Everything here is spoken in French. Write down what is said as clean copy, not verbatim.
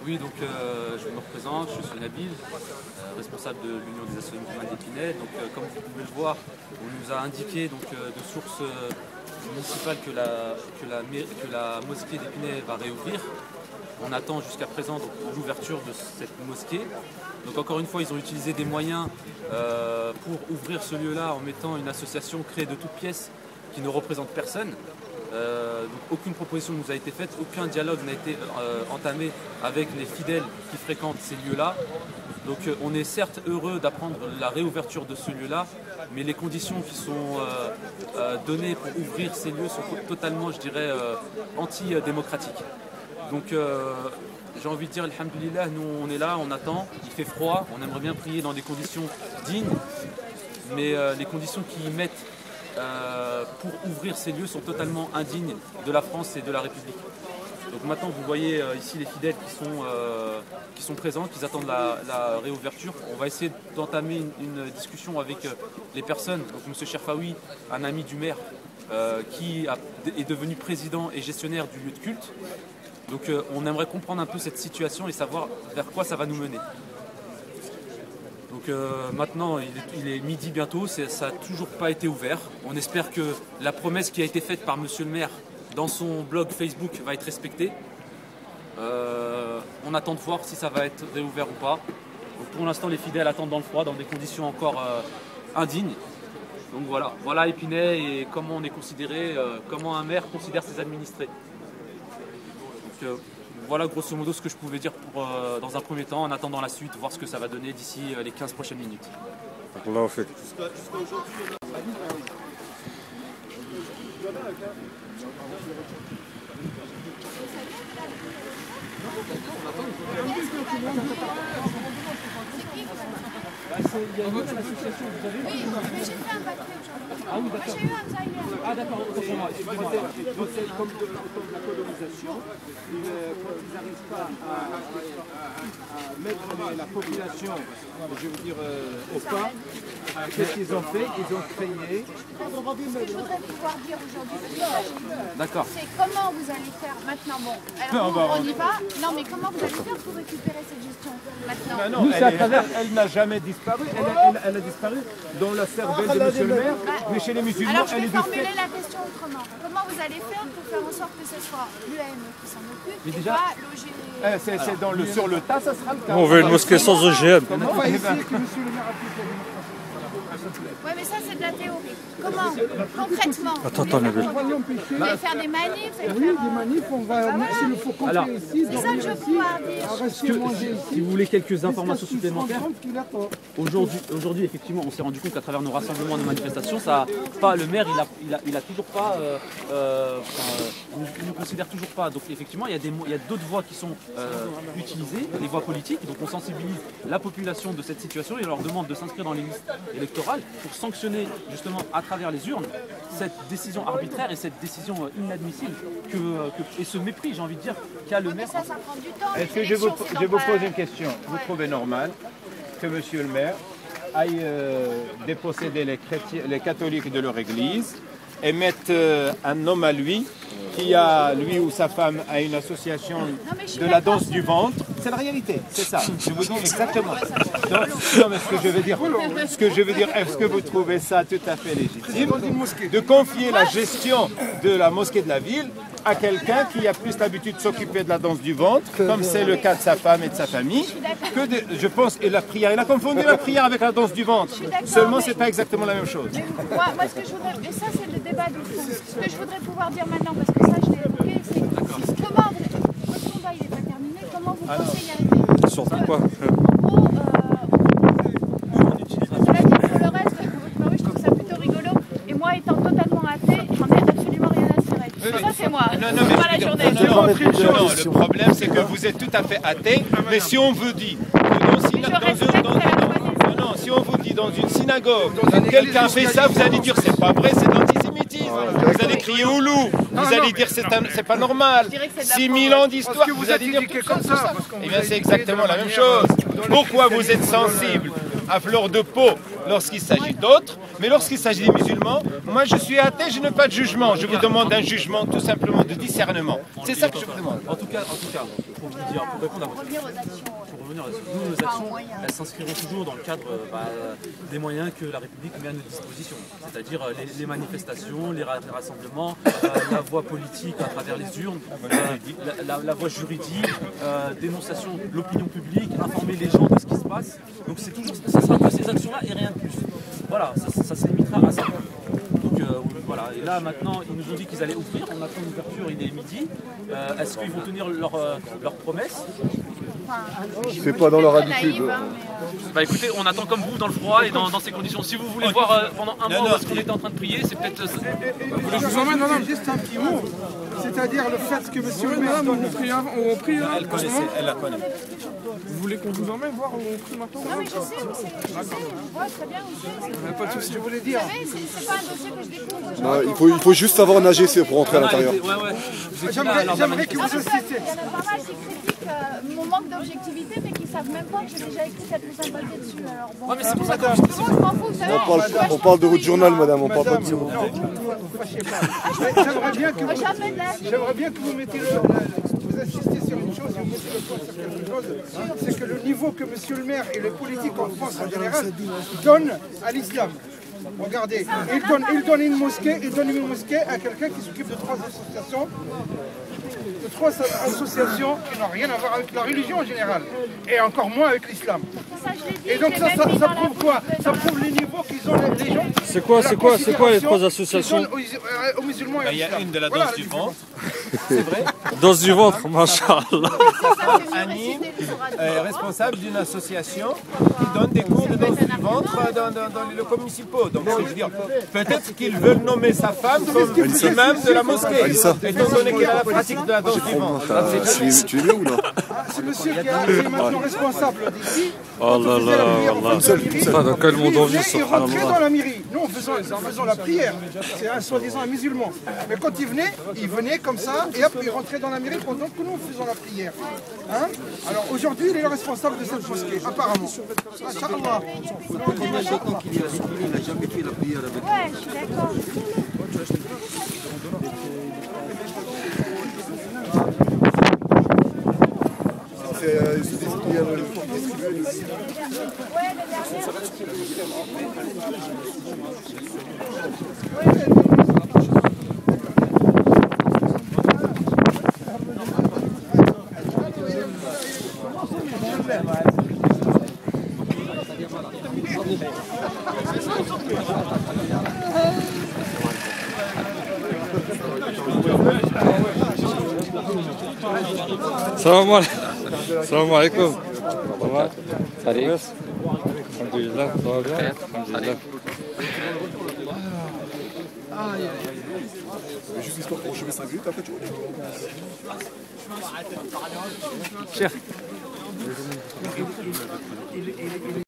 Oui, donc je me représente, je suis Nabil, responsable de l'Union des associations musulmanes d'Épinay. Donc comme vous pouvez le voir, on nous a indiqué donc, de sources municipales que la mosquée d'Épinay va réouvrir. On attend jusqu'à présent l'ouverture de cette mosquée. Donc encore une fois, ils ont utilisé des moyens pour ouvrir ce lieu-là en mettant une association créée de toutes pièces qui ne représente personne. Donc aucune proposition ne nous a été faite, aucun dialogue n'a été entamé avec les fidèles qui fréquentent ces lieux-là. Donc on est certes heureux d'apprendre la réouverture de ce lieu-là, mais les conditions qui sont données pour ouvrir ces lieux sont totalement, je dirais, anti-démocratiques. Donc j'ai envie de dire, alhamdoulilah, nous on est là, on attend, il fait froid, on aimerait bien prier dans des conditions dignes, mais les conditions qui mettent pour ouvrir ces lieux sont totalement indignes de la France et de la République. Donc maintenant vous voyez ici les fidèles qui sont présents, qui attendent la réouverture. On va essayer d'entamer une discussion avec les personnes. Donc M. Cherfaoui, un ami du maire, qui est devenu président et gestionnaire du lieu de culte. Donc on aimerait comprendre un peu cette situation et savoir vers quoi ça va nous mener. Donc maintenant il est midi bientôt, ça n'a toujours pas été ouvert. On espère que la promesse qui a été faite par monsieur le maire dans son blog Facebook va être respectée. On attend de voir si ça va être réouvert ou pas. Donc, pour l'instant les fidèles attendent dans le froid, dans des conditions encore indignes. Donc voilà Épinay et comment on est considéré, comment un maire considère ses administrés. Donc, voilà grosso modo ce que je pouvais dire dans un premier temps, en attendant la suite, voir ce que ça va donner d'ici les 15 prochaines minutes. Allah fait. Il y a une autre association, vous avez vu? Oui, mais j'ai fait un papier aujourd'hui. Ah oui, d'accord. J'ai eu un Zaïre. Ah d'accord, autant pour moi, excusez-moi. Donc c'est comme de la colonisation, quand ils n'arrivent pas à mettre la population, je veux dire, au pas, qu'est-ce qu'ils ont fait? Ils ont créé... Ce que je voudrais pouvoir dire aujourd'hui, D'accord. c'est comment vous allez faire maintenant. Bon, alors on n'y va. Non, mais comment vous allez faire pour récupérer cette gestion maintenant? Non, elle n'a jamais disparu. Elle a disparu dans la cervelle de monsieur le maire, mais chez les musulmans, Alors je elle vais est formuler la question autrement. Comment vous allez faire pour faire en sorte que ce soit l'UM qui s'en occupe Mais et déjà- pas l'OG? C'est sur le tas, ça sera le cas. On veut une mosquée sans OGM. On va essayer que monsieur le maire applique la démocratie. Oui, mais ça c'est de la théorie. Comment? Concrètement? Attends, Nabil. Vous allez faire des manifs? Vous allez Oui, faire, des manifs, on va, s'il le faut Alors, compter ici, c'est ça que je veux pouvoir dire. rester manger ici. Si vous voulez quelques informations Jusqu'à ce qu'il se rende supplémentaires, compte qu'il a tort. aujourd'hui effectivement on s'est rendu compte qu'à travers nos rassemblements, nos manifestations, le maire il a toujours pas, il nous considère toujours pas. Donc effectivement il y a d'autres voies qui sont utilisées, les voies politiques. Donc on sensibilise la population de cette situation et on leur demande de s'inscrire dans les listes électorales pour sanctionner justement à travers les urnes cette décision arbitraire et cette décision inadmissible et ce mépris, j'ai envie de dire, qu'a le Mais maire. ça prend du temps. Est-ce que je vous pose une question? Vous trouvez normal que monsieur le maire aille déposséder les catholiques de leur église et mette un homme à lui, lui ou sa femme, a une association de la danse du ventre? C'est la réalité, c'est ça. Je vous dis exactement. Donc, non, mais ce que je veux dire, est-ce que vous trouvez ça tout à fait légitime de confier la gestion de la mosquée de la ville à quelqu'un qui a plus l'habitude de s'occuper de la danse du ventre, comme c'est le cas de sa femme et de sa famille, je pense, et la prière, il a confondu la prière avec la danse du ventre. Seulement, c'est pas exactement la même chose. Moi, ce que je voudrais, et ça c'est le débat de fond, ce que je voudrais pouvoir dire maintenant, parce que ça je l'ai évoqué, c'est comment, votre combat il n'est pas terminé, comment vous pensez y arriver? Sur quoi? En gros, cela dit, pour le reste, bah oui, je trouve ça plutôt rigolo, et moi étant totalement athée, j'en ai absolument rien à cirer. Ça c'est moi, c'est moi la journée. Non, le problème c'est que vous êtes tout à fait athée, mais si on vous dit si on vous dit dans une synagogue, quelqu'un fait ça, vous allez dire c'est pas vrai, c'est de l'antisémitisme. Vous allez crier au loup, vous allez dire c'est pas normal. 6000 ans d'histoire, vous allez dire tout ça. Eh bien c'est exactement la même chose. Pourquoi vous êtes sensible à fleur de peau lorsqu'il s'agit d'autres, mais lorsqu'il s'agit des musulmans, moi je suis athée, je n'ai pas de jugement. Je vous demande un jugement tout simplement de discernement. C'est ça que je vous demande. En tout cas, pour vous dire, pour répondre à votre question, pour revenir à nous, nos actions, elles s'inscriront toujours dans le cadre des moyens que la République met à notre disposition, c'est-à-dire les manifestations, les rassemblements, la voie politique à travers les urnes, la voie juridique, dénonciation de l'opinion publique, informer les gens de ce qui se passe. Donc c'est toujours, ça sera que ces actions-là et rien de plus. Voilà, ça se limitera à ça. Donc voilà, et là maintenant ils nous ont dit qu'ils allaient ouvrir, on attend l'ouverture, il est midi. Est-ce qu'ils vont tenir leur promesse? C'est pas dans leur habitude. Bah écoutez, on attend comme vous dans le froid et dans ces conditions. Si vous voulez voir pendant un mois où est-ce qu'on était en train de prier, c'est peut-être... Je vous emmène, madame, juste un petit mot. C'est-à-dire le fait que monsieur le maire... Madame, on prie là, Elle connaissait, elle la connaît. Vous voulez qu'on vous emmène voir où on prie maintenant? Non mais je sais où c'est, je vois très bien où c'est. Pas de souci. Je voulais dire... Vous savez, c'est pas un dossier que je découvre. Non, il faut juste savoir nager pour rentrer à l'intérieur. J'aimerais que vous assistiez. Il y en a pas mal qui critiquent mon manque d'objectivité, mais qui savent même pas que j'ai déjà écrit 4 ou 5 papiers dessus. Alors bon, Ouais, mais c'est pour ça que moi, je m'en fous, vous savez. On parle de votre journal, madame, on parle pas de vous. J'aimerais bien que vous mettiez vous insistez sur une chose, vous mettez le point sur quelque chose, c'est que le niveau que monsieur le maire et les politiques en France en général donnent à l'islam. Regardez, il donne une mosquée, à quelqu'un qui s'occupe de 3 associations. Qui n'ont rien à voir avec la religion en général, et encore moins avec l'islam. Et donc ça prouve quoi? Ça prouve les niveaux qu'ils ont les gens. C'est quoi les 3 associations? Aux musulmans et à Il y a l'islam. une de la danse du ventre, c'est vrai. Danse du ventre, machallah. Annie est responsable d'une association qui donne des cours de danse du ventre dans les locaux municipaux. Donc je veux dire, peut-être qu'ils veulent nommer sa femme comme imam de la mosquée, étant donné qu'elle a la pratique de la danse du ventre. Tu es bien ou non? C'est monsieur qui est maintenant responsable d'ici. Oh là là, dans quel monde on vit, Il rentrait dans subhanallah. la mairie. Nous, faisons la prière. C'est un soi-disant un musulman. Mais quand il venait comme ça, et hop, il rentrait dans la mairie pendant que nous faisons la prière. Hein? Alors aujourd'hui, il est le responsable de cette mosquée, apparemment. Inch'Allah. Ouais, je suis d'accord. Ouais, le dernier. Salam alaikum. Ça va? Salut. Alhamdulillah, ça va bien? Alhamdulillah. Juste histoire pour enchaîner 5 minutes, après tu vois. Cher.